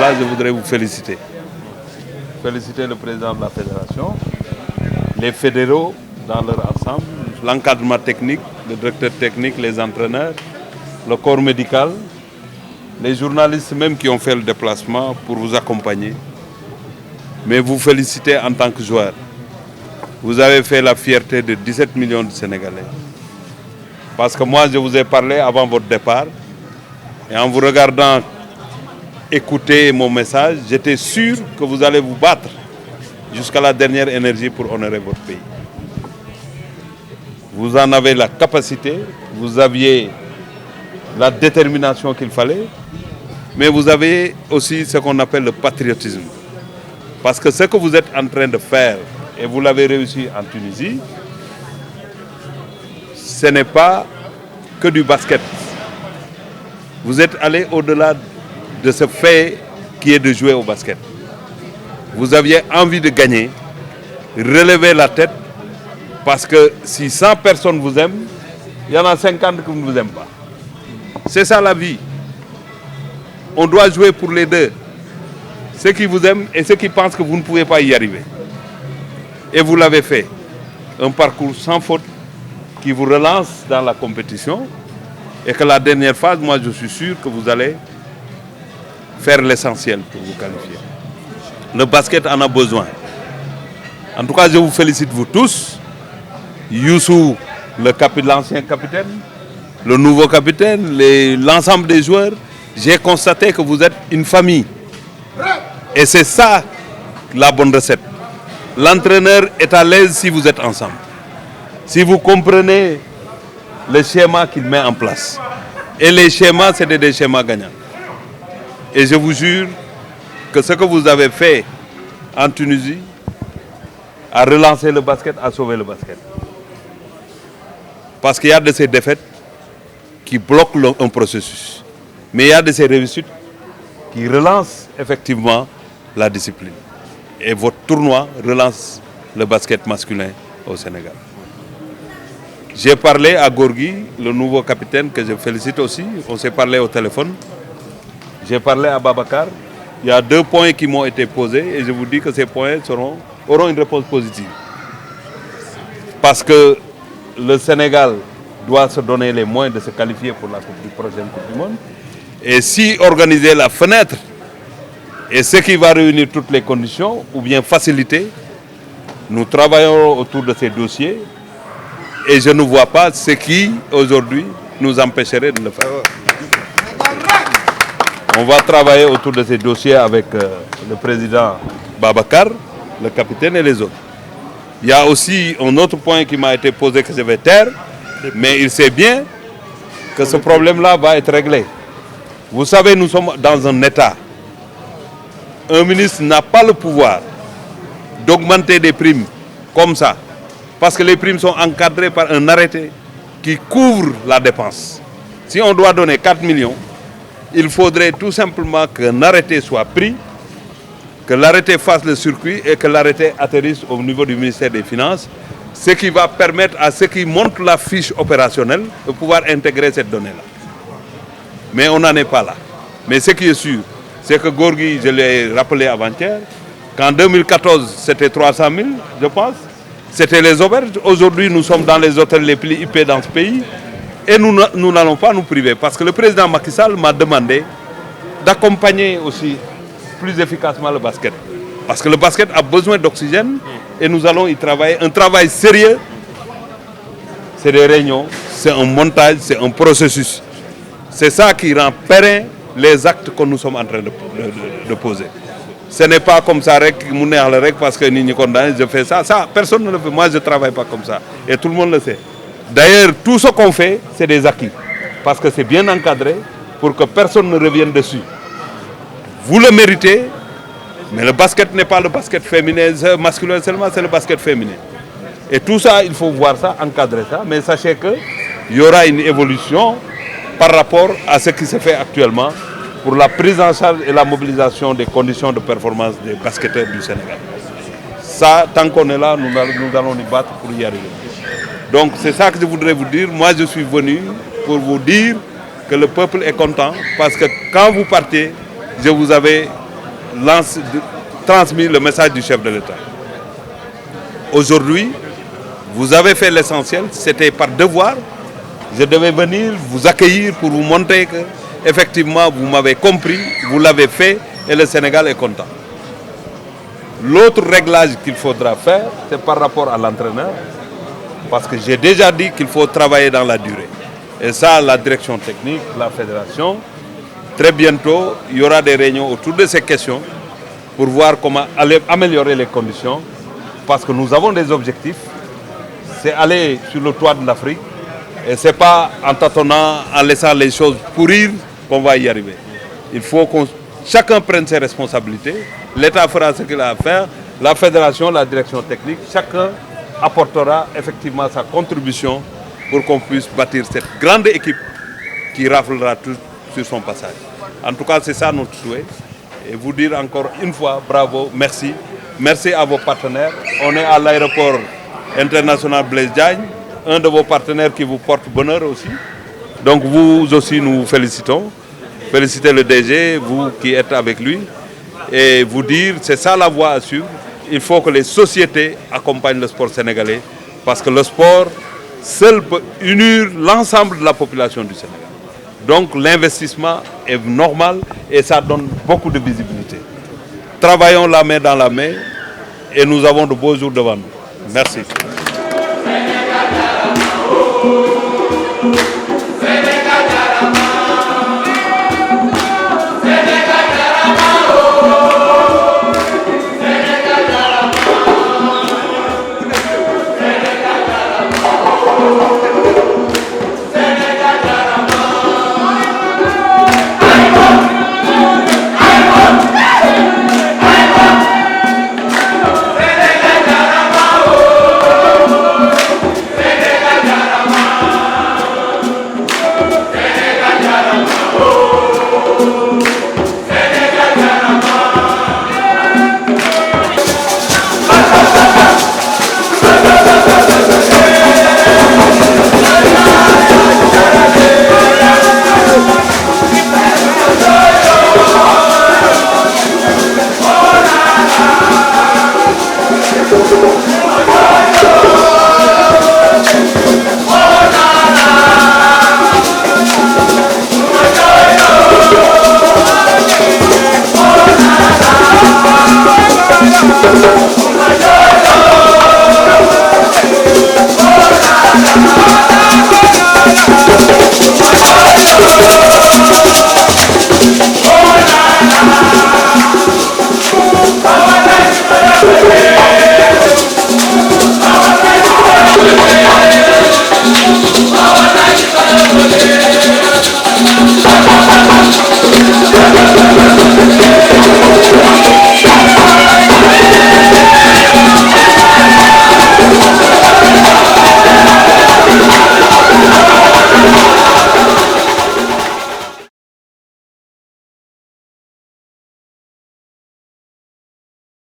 cela, je voudrais vous féliciter. Féliciter le président de la fédération, les fédéraux dans leur ensemble, l'encadrement technique, le directeur technique, les entraîneurs, le corps médical, les journalistes même qui ont fait le déplacement pour vous accompagner. Mais vous féliciter en tant que joueur. Vous avez fait la fierté de 17 millions de Sénégalais. Parce que moi, je vous ai parlé avant votre départ. Et en vous regardant écouter mon message, j'étais sûr que vous allez vous battre jusqu'à la dernière énergie pour honorer votre pays. Vous en avez la capacité, vous aviez la détermination qu'il fallait, mais vous avez aussi ce qu'on appelle le patriotisme. Parce que ce que vous êtes en train de faire, et vous l'avez réussi en Tunisie, ce n'est pas que du basket. Vous êtes allé au-delà de ce fait qui est de jouer au basket. Vous aviez envie de gagner, relever la tête, parce que si 100 personnes vous aiment, il y en a 50 qui ne vous aiment pas. C'est ça la vie. On doit jouer pour les deux. Ceux qui vous aiment et ceux qui pensent que vous ne pouvez pas y arriver. Et vous l'avez fait. Un parcours sans faute qui vous relance dans la compétition. Et que la dernière phase, moi je suis sûr que vous allez faire l'essentiel pour vous qualifier. Le basket en a besoin. En tout cas, je vous félicite vous tous. Youssou, l'ancien capitaine, le nouveau capitaine, l'ensemble des joueurs. J'ai constaté que vous êtes une famille. Et c'est ça la bonne recette. L'entraîneur est à l'aise si vous êtes ensemble. Si vous comprenez le schéma qu'il met en place. Et les schémas, c'est des schémas gagnants. Et je vous jure que ce que vous avez fait en Tunisie a relancé le basket, a sauvé le basket. Parce qu'il y a de ces défaites qui bloquent un processus. Mais il y a de ces réussites qui relancent effectivement la discipline. Et votre tournoi relance le basket masculin au Sénégal. J'ai parlé à Gorgui, le nouveau capitaine que je félicite aussi. On s'est parlé au téléphone. J'ai parlé à Babacar. Il y a 2 points qui m'ont été posés et je vous dis que ces points auront une réponse positive. Parce que le Sénégal doit se donner les moyens de se qualifier pour la prochaine Coupe du Monde. Et si organiser la fenêtre et ce qui va réunir toutes les conditions, ou bien faciliter, nous travaillons autour de ces dossiers et je ne vois pas ce qui, aujourd'hui, nous empêcherait de le faire. On va travailler autour de ces dossiers avec le président Babacar, le capitaine et les autres. Il y a aussi un autre point qui m'a été posé que je vais taire, mais il sait bien que ce problème-là va être réglé. Vous savez, nous sommes dans un État. Un ministre n'a pas le pouvoir d'augmenter des primes comme ça, parce que les primes sont encadrées par un arrêté qui couvre la dépense. Si on doit donner 4 millions, il faudrait tout simplement qu'un arrêté soit pris, que l'arrêté fasse le circuit et que l'arrêté atterrisse au niveau du ministère des Finances, ce qui va permettre à ceux qui montent la fiche opérationnelle de pouvoir intégrer cette donnée-là. Mais on n'en est pas là. Mais ce qui est sûr, c'est que Gorgui, je l'ai rappelé avant-hier, qu'en 2014, c'était 300 000, je pense. C'était les auberges. Aujourd'hui, nous sommes dans les hôtels les plus huppés dans ce pays. Et nous n'allons pas nous priver. Parce que le président Macky Sall m'a demandé d'accompagner aussi plus efficacement le basket. Parce que le basket a besoin d'oxygène et nous allons y travailler. Un travail sérieux, c'est des réunions, c'est un montage, c'est un processus. C'est ça qui rend périn les actes que nous sommes en train de poser. Ce n'est pas comme ça, parce que nous condamnons, je fais ça. Ça, personne ne le fait. Moi, je ne travaille pas comme ça. Et tout le monde le sait. D'ailleurs, tout ce qu'on fait, c'est des acquis. Parce que c'est bien encadré pour que personne ne revienne dessus. Vous le méritez, mais le basket n'est pas le basket féminin, masculin seulement, c'est le basket féminin. Et tout ça, il faut voir ça, encadrer ça. Mais sachez qu'il y aura une évolution par rapport à ce qui se fait actuellement pour la prise en charge et la mobilisation des conditions de performance des basketteurs du Sénégal. Ça, tant qu'on est là, nous allons nous battre pour y arriver. Donc c'est ça que je voudrais vous dire. Moi, je suis venu pour vous dire que le peuple est content parce que quand vous partez, je vous avais transmis le message du chef de l'État. Aujourd'hui, vous avez fait l'essentiel, c'était par devoir. Je devais venir vous accueillir pour vous montrer que, effectivement, vous m'avez compris, vous l'avez fait et le Sénégal est content. L'autre réglage qu'il faudra faire, c'est par rapport à l'entraîneur, parce que j'ai déjà dit qu'il faut travailler dans la durée. Et ça, la direction technique, la fédération, très bientôt, il y aura des réunions autour de ces questions pour voir comment améliorer les conditions, parce que nous avons des objectifs, c'est aller sur le toit de l'Afrique, et ce n'est pas en tâtonnant, en laissant les choses pourrir qu'on va y arriver. Il faut que chacun prenne ses responsabilités, l'État fera ce qu'il a à faire, la fédération, la direction technique, chacun apportera effectivement sa contribution pour qu'on puisse bâtir cette grande équipe qui raflera tout sur son passage. En tout cas, c'est ça notre souhait. Et vous dire encore une fois, bravo, merci. Merci à vos partenaires. On est à l'aéroport international Blaise Diagne, un de vos partenaires qui vous porte bonheur aussi. Donc vous aussi, nous vous félicitons. Félicitez le DG, vous qui êtes avec lui. Et vous dire, c'est ça la voie à suivre. Il faut que les sociétés accompagnent le sport sénégalais. Parce que le sport seul peut unir l'ensemble de la population du Sénégal. Donc l'investissement est normal et ça donne beaucoup de visibilité. Travaillons la main dans la main et nous avons de beaux jours devant nous. Merci.